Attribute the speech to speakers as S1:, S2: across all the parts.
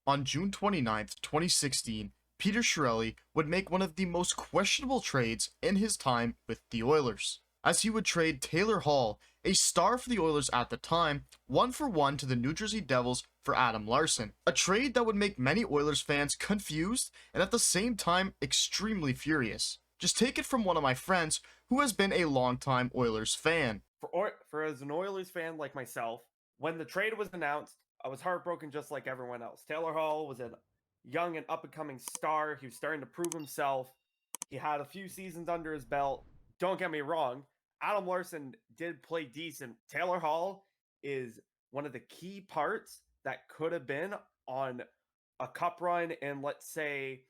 S1: On June 29th, 2016, Peter Chiarelli would make one of the most questionable trades in his time with the Oilers, as he would trade Taylor Hall, a star for the Oilers at the time, 1-for-1 to the New Jersey Devils for Adam Larsson. A trade that would make many Oilers fans confused and at the same time extremely furious. Just take it from one of my friends who has been a longtime Oilers fan.
S2: For as an Oilers fan like myself, when the trade was announced, I was heartbroken just like everyone else. Taylor Hall was a young and up and coming star. He was starting to prove himself. He had a few seasons under his belt. Don't get me wrong, Adam Larsson did play decent. Taylor Hall is one of the key parts that could have been on a cup run in, let's say,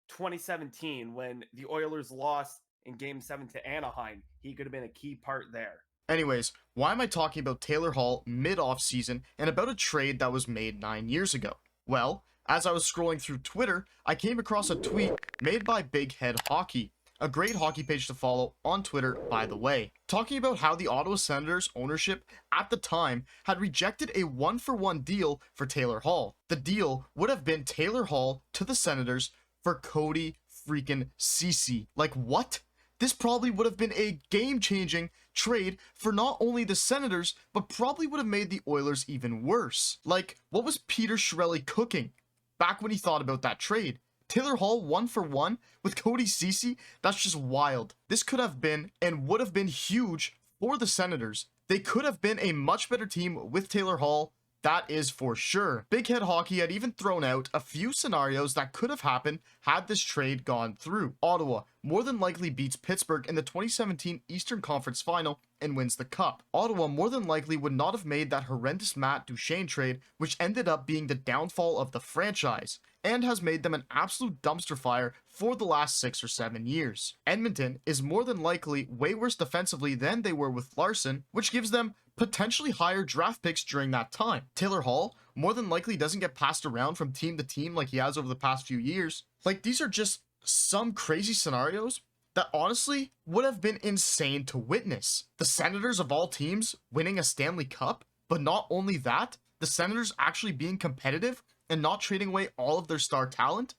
S2: 2017 when the Oilers lost in Game 7 to Anaheim. He could have been a key part there.
S1: Anyways, why am I talking about Taylor Hall mid-off season and about a trade that was made 9 years ago? Well, as I was scrolling through Twitter, I came across a tweet made by Big Head Hockey, a great hockey page to follow on Twitter, by the way, talking about how the Ottawa Senators ownership at the time had rejected a 1-for-1 deal for Taylor Hall. The deal would have been Taylor Hall to the Senators for Cody freaking Ceci. Like, what? This probably would have been a game-changing trade for not only the Senators, but probably would have made the Oilers even worse. Like, what was Peter Chiarelli cooking back when he thought about that trade? Taylor Hall 1-for-1 with Cody Ceci? That's just wild. This could have been and would have been huge for the Senators. They could have been a much better team with Taylor Hall. That is for sure. Big Head Hockey had even thrown out a few scenarios that could have happened had this trade gone through. Ottawa more than likely beats Pittsburgh in the 2017 Eastern Conference Final and wins the Cup. Ottawa more than likely would not have made that horrendous Matt Duchene trade, which ended up being the downfall of the franchise, and has made them an absolute dumpster fire for the last 6 or 7 years. Edmonton is more than likely way worse defensively than they were with Larsson, which gives them potentially higher draft picks during that time. Taylor Hall more than likely doesn't get passed around from team to team like he has over the past few years. Like, these are just some crazy scenarios that honestly would have been insane to witness. The Senators of all teams winning a Stanley Cup, but not only that, the Senators actually being competitive and not trading away all of their star talent,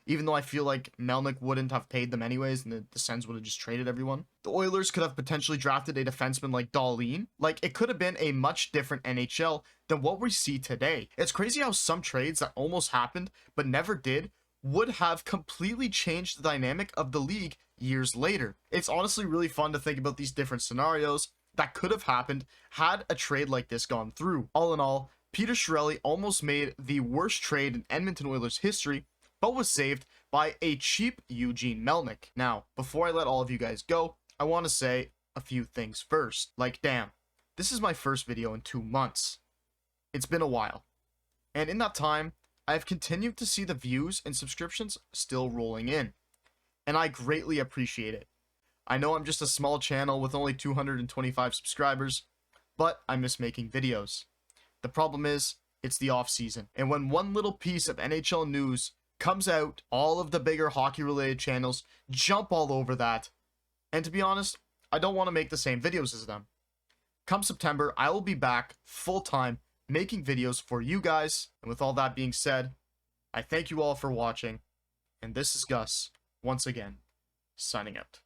S1: even though I feel like Melnyk wouldn't have paid them anyways and the Sens would have just traded everyone. The Oilers could have potentially drafted a defenseman like Dahlin. Like, it could have been a much different NHL than what we see today. It's crazy how some trades that almost happened but never did would have completely changed the dynamic of the league years later. It's honestly really fun to think about these different scenarios that could have happened had a trade like this gone through. All in all, Peter Chiarelli almost made the worst trade in Edmonton Oilers history, but was saved by a cheap Eugene Melnyk. Now, before I let all of you guys go, I want to say a few things first. Like, damn, this is my first video in 2 months. It's been a while. And in that time, I have continued to see the views and subscriptions still rolling in, and I greatly appreciate it. I know I'm just a small channel with only 225 subscribers, but I miss making videos. The problem is, it's the off season, and when one little piece of NHL news comes out, all of the bigger hockey related channels jump all over that, and to be honest, I don't want to make the same videos as them. Come September, I will be back full time making videos for you guys. And with all that being said, I thank you all for watching, and this is Gus, once again, signing out.